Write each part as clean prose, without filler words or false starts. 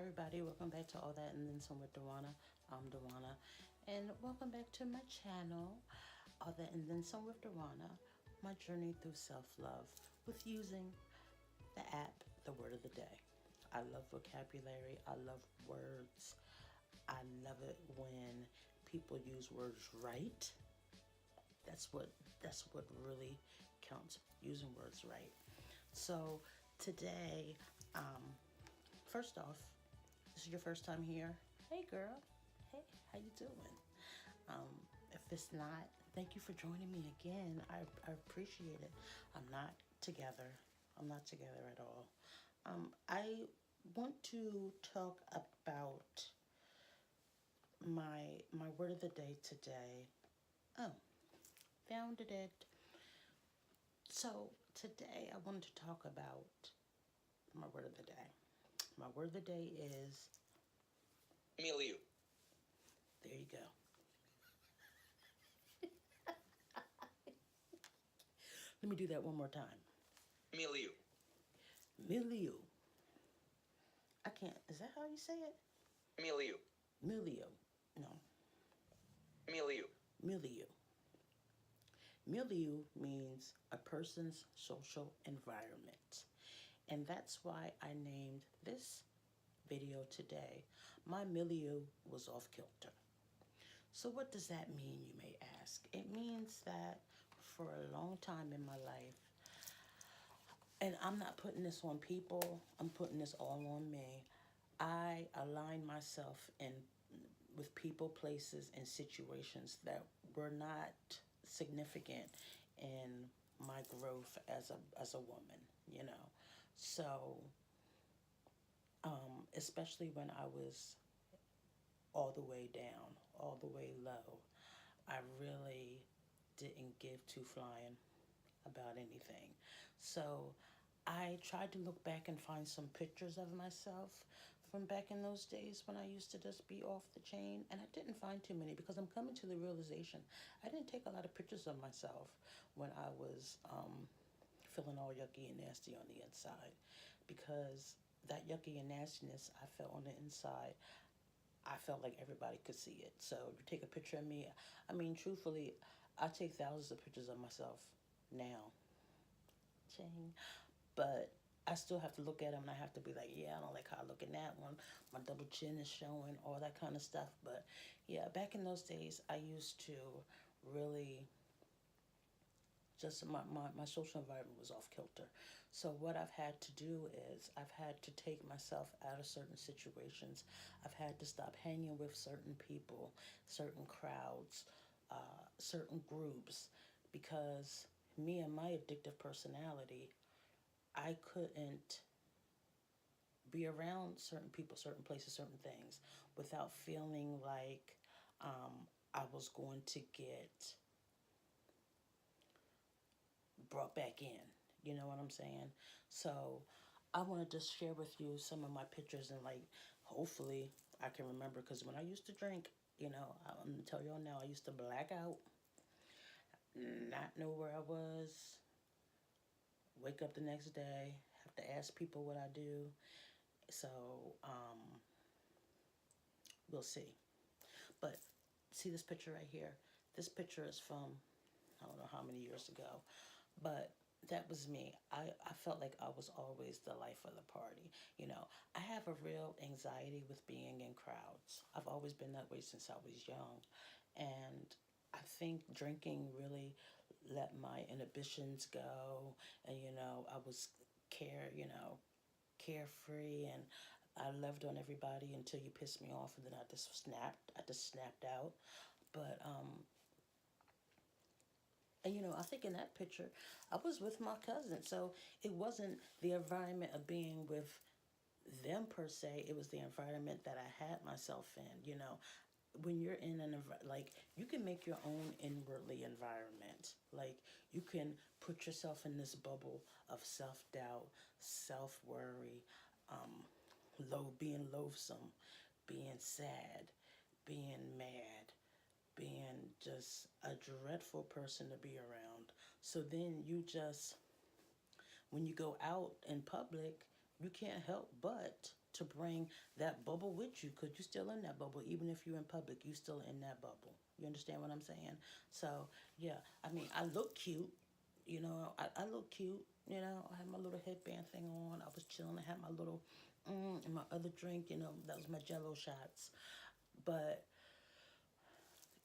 everybody, welcome back to All That and Then Some with Duana. I'm Duana, and welcome back to my channel, All That and Then Some with Duana, my journey through self-love with using the app, the word of the day. I love vocabulary, I love words, I love it when people use words right. That's what really counts, using words right. So today, first off, this is your first time here. Hey girl, hey, how you doing? If it's not, thank you for joining me again. I appreciate it. I'm not together. I'm not together at all. I want to talk about my word of the day today. Oh, found it. So today I wanted to talk about my word of the day. My word of the day is Milieu. There you go. Let me do that one more time. Milieu. Milieu. I can't. Is that how you say it? Milieu. Milieu. No. Milieu. Milieu. Milieu means a person's social environment. And that's why I named this video today, My Milieu Was Off-Kilter. So what does that mean, you may ask? It means that for a long time in my life, and I'm not putting this on people, I'm putting this all on me, I align myself in with people, places, and situations that were not significant in my growth as a woman, you know. So, especially when I was all the way down, all the way low, I really didn't give two flying about anything. So I tried to look back and find some pictures of myself from back in those days when I used to just be off the chain, and I didn't find too many because I'm coming to the realization I didn't take a lot of pictures of myself when I was feeling all yucky and nasty on the inside, because that yucky and nastiness I felt on the inside, I felt like everybody could see it. So if you take a picture of me, I mean, truthfully, I take thousands of pictures of myself now. Ching. But I still have to look at them and I have to be like, yeah, I don't like how I look in that one. My double chin is showing, all that kind of stuff. But yeah, back in those days, I used to really just, my social environment was off kilter. So what I've had to do is I've had to take myself out of certain situations. I've had to stop hanging with certain people, certain crowds, certain groups, because me and my addictive personality, I couldn't be around certain people, certain places, certain things without feeling like I was going to get brought back in. You know what I'm saying? So I want to just share with you some of my pictures, and like hopefully I can remember, because when I used to drink, you know, I'm going to tell y'all now, I used to black out, not know where I was, wake up the next day, have to ask people what I do. So, we'll see. But see this picture right here? This picture is from, I don't know how many years ago, but that was me. I felt like I was always the life of the party. You know, I have a real anxiety with being in crowds. I've always been that way since I was young. And I think drinking really let my inhibitions go. And, you know, I was carefree, and I loved on everybody until you pissed me off, and then I just snapped out. But and you know, I think in that picture I was with my cousin, so it wasn't the environment of being with them per se, it was the environment that I had myself in. You know, when you're in like, you can make your own inwardly environment. Like, you can put yourself in this bubble of self-doubt, self-worry, being loathsome, being sad, being mad, being just a dreadful person to be around. So then you just, when you go out in public, you can't help but to bring that bubble with you, because you're still in that bubble. Even if you're in public, you're still in that bubble. You understand what I'm saying? So, yeah, I mean, I look cute. I look cute. I had my little headband thing on. I was chilling. I had my little, and my other drink, that was my Jello shots. But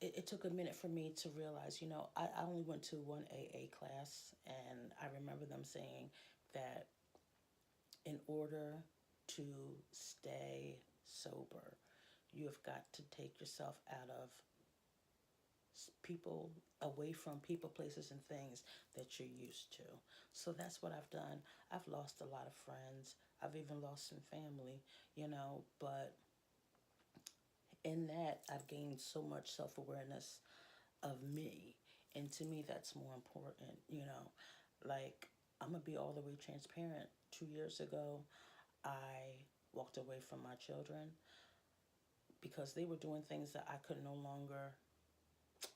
it took a minute for me to realize, I only went to one AA class, and I remember them saying that in order to stay sober, you have got to take yourself out of people, away from people, places, and things that you're used to. So that's what I've done. I've lost a lot of friends. I've even lost some family, but in that, I've gained so much self awareness of me. And to me, that's more important, Like, I'm going to be all the way transparent. 2 years ago, I walked away from my children because they were doing things that I could no longer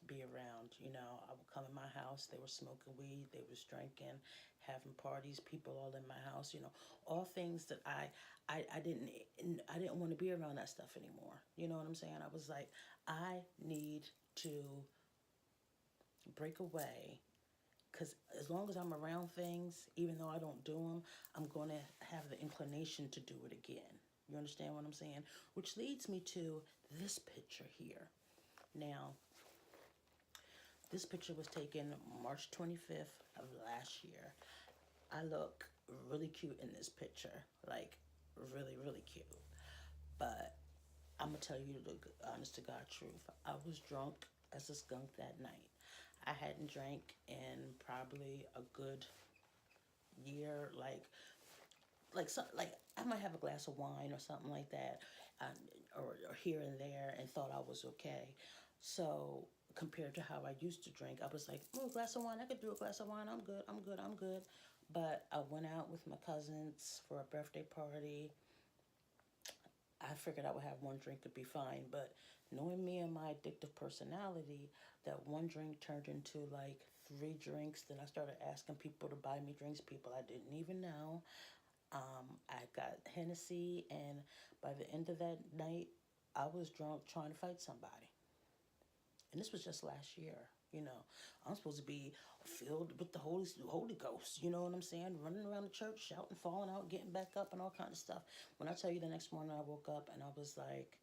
be around. I would come in my house, they were smoking weed, they was drinking, having parties, people all in my house, all things that I didn't want to be around that stuff anymore. You know what I'm saying? I was like, I need to break away, because as long as I'm around things, even though I don't do them, I'm going to have the inclination to do it again. You understand what I'm saying? Which leads me to this picture here. Now, this picture was taken March 25th of last year. I look really cute in this picture, like really, really cute. But I'm going to tell you the honest to God truth. I was drunk as a skunk that night. I hadn't drank in probably a good year, like I might have a glass of wine or something like that, or here and there, and thought I was okay. So compared to how I used to drink, I was like, a glass of wine, I could do a glass of wine, I'm good, I'm good, I'm good. But I went out with my cousins for a birthday party. I figured I would have one drink could be fine, but knowing me and my addictive personality, that one drink turned into like 3 drinks. Then I started asking people to buy me drinks, people I didn't even know. I got Hennessy, and by the end of that night, I was drunk trying to fight somebody. And this was just last year. I'm supposed to be filled with the Holy Ghost. You know what I'm saying? Running around the church, shouting, falling out, getting back up, and all kinds of stuff. When I tell you, the next morning I woke up and I was like,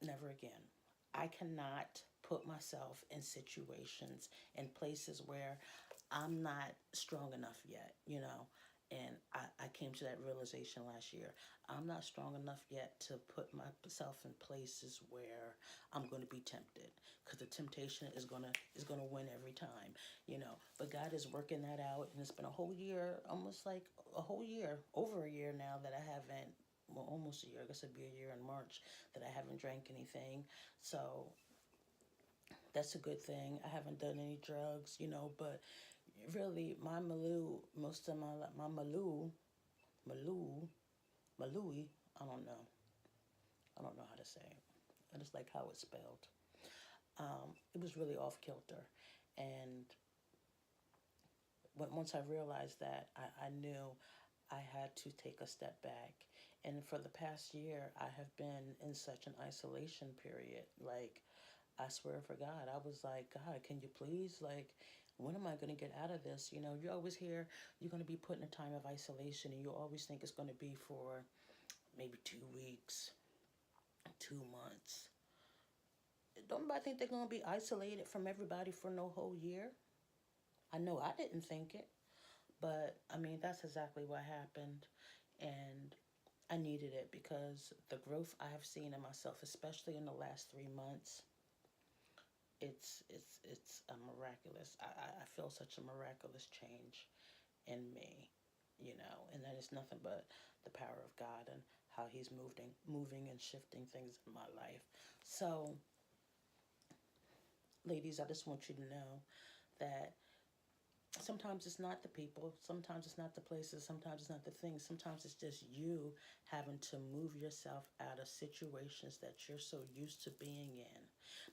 never again. I cannot put myself in situations and places where I'm not strong enough yet. And I came to that realization last year. I'm not strong enough yet to put myself in places where I'm going to be tempted, because the temptation is gonna win every time. But God is working that out, and it's been a whole year, almost like a whole year, over a year now that I haven't. Well, almost a year. I guess it'd be a year in March that I haven't drank anything. So that's a good thing. I haven't done any drugs, but really, my Milieu, most of my Milieu, I don't know. I don't know how to say it. I just like how it's spelled. It was really off-kilter. And once I realized that, I knew I had to take a step back. And for the past year, I have been in such an isolation period. Like, I swear for God, I was like, God, can you please, like, when am I going to get out of this? You always hear you're going to be put in a time of isolation, and you always think it's going to be for maybe 2 weeks, 2 months. Don't nobody think they're going to be isolated from everybody for no whole year? I know I didn't think it, but I mean, that's exactly what happened. And I needed it, because the growth I have seen in myself, especially in the last 3 months, it's a miraculous. I feel such a miraculous change in me, and that is nothing but the power of God and how He's moving and shifting things in my life. So, ladies, I just want you to know that sometimes it's not the people, sometimes it's not the places, sometimes it's not the things, sometimes it's just you having to move yourself out of situations that you're so used to being in.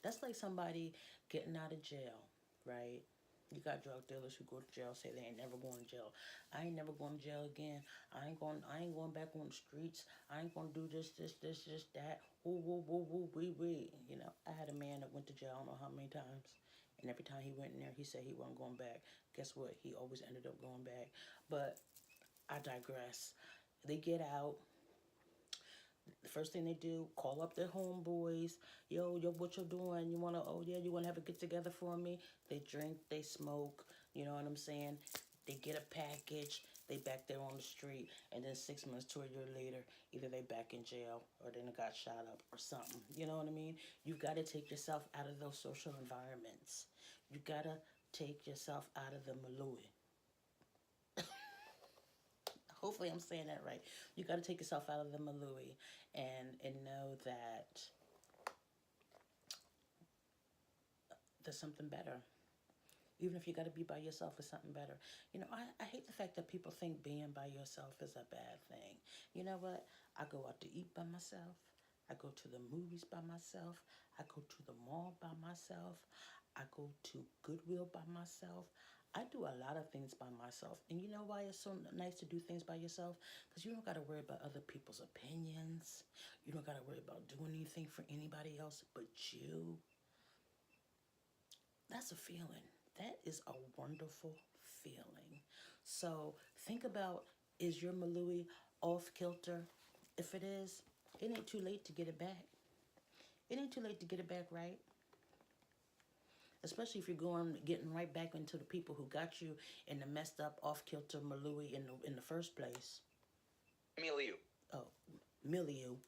That's like somebody getting out of jail, right? You got drug dealers who go to jail, say they ain't never going to jail. I ain't never going to jail again. I ain't going back on the streets. I ain't going to do this, that. Woo, woo, woo, woo, wee, wee. You know, I had a man that went to jail I don't know how many times. And every time he went in there, he said he wasn't going back. Guess what? He always ended up going back. But I digress. They get out. The first thing they do, call up their homeboys. Yo, what you doing? You want to, oh yeah, you want to have a get together for me? They drink, they smoke, you know what I'm saying? They get a package, they back there on the street, and then 6 months to a year later, either they back in jail or they got shot up or something. You know what I mean? You got to take yourself out of those social environments. You got to take yourself out of the milieu. Hopefully I'm saying that right. You got to take yourself out of the milieu and know that there's something better. Even if you got to be by yourself, it's something better. You know, I hate the fact that people think being by yourself is a bad thing. You know what? I go out to eat by myself. I go to the movies by myself. I go to the mall by myself. I go to Goodwill by myself. I do a lot of things by myself. And you know why it's so nice to do things by yourself? Because you don't got to worry about other people's opinions. You don't got to worry about doing anything for anybody else but you. That's a feeling. That is a wonderful feeling. So think about, is your Milieu off kilter? If it is, it ain't too late to get it back. It ain't too late to get it back right. Especially if you're getting right back into the people who got you in the messed up off-kilter Milieu in the first place. Milieu. Oh, Milieu.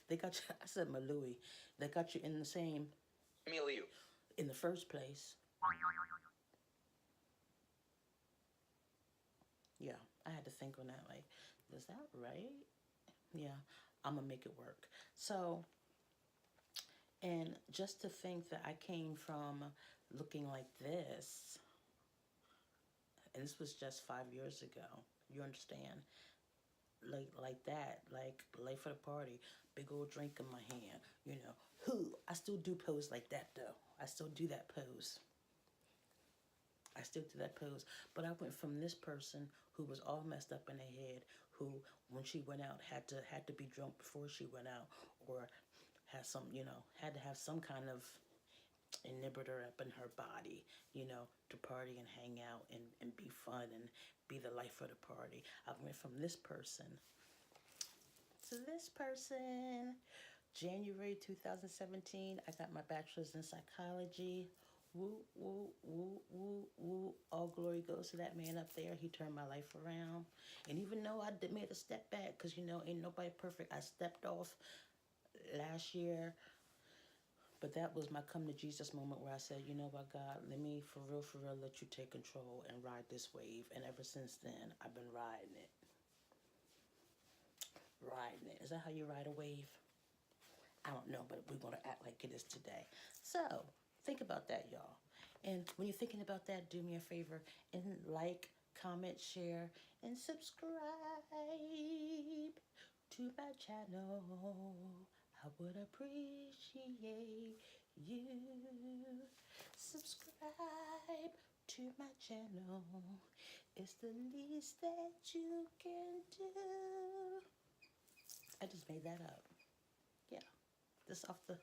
They got you, I said Milieu. They got you in the same. Milieu. In the first place. Yeah, I had to think on that. Like, is that right? Yeah, I'm gonna make it work. So, and just to think that I came from looking like this, and this was just 5 years ago. You understand? Like that, like late for the party, big old drink in my hand. You know, I still do pose like that though. I still do that pose. I still do that pose. But I went from this person who was all messed up in the head, who when she went out had to be drunk before she went out, or had some, had to have some kind of inhibitor up in her body, to party and hang out and be fun and be the life of the party. I went from this person to this person. January 2017, I got my bachelor's in psychology. Woo, woo, woo, woo, woo. All glory goes to that man up there. He turned my life around. And even though I made a step back, because, ain't nobody perfect, I stepped off last year. But that was my come to Jesus moment where I said, you know what, God, let me for real, let you take control and ride this wave. And ever since then, I've been riding it. Riding it. Is that how you ride a wave? I don't know, but we're going to act like it is today. So, think about that, y'all. And when you're thinking about that, do me a favor and like, comment, share, and subscribe to my channel. I would appreciate you. Subscribe to my channel. It's the least that you can do. I just made that up. Yeah, this off the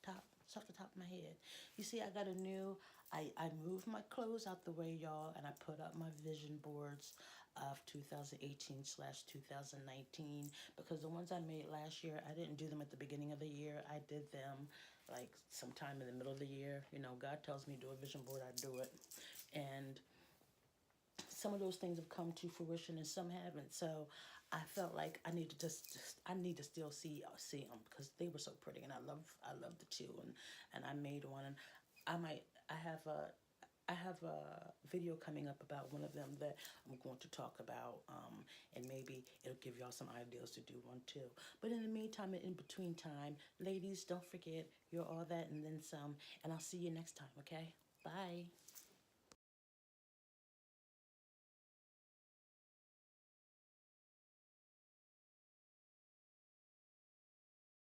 top. It's off the top of my head. You see, I got a new, I moved my clothes out the way, y'all, and I put up my vision boards of 2018/2019 because the ones I made last year, I didn't do them at the beginning of the year. I did them like sometime in the middle of the year. God tells me do a vision board, I do it. And some of those things have come to fruition and some haven't. So I felt like I need to still see them because they were so pretty, and I love the two, and I made one, and I have a video coming up about one of them that I'm going to talk about, and maybe it'll give y'all some ideas to do one too. But in the meantime, and in between time, ladies, don't forget, you're all that and then some, and I'll see you next time, okay? Bye.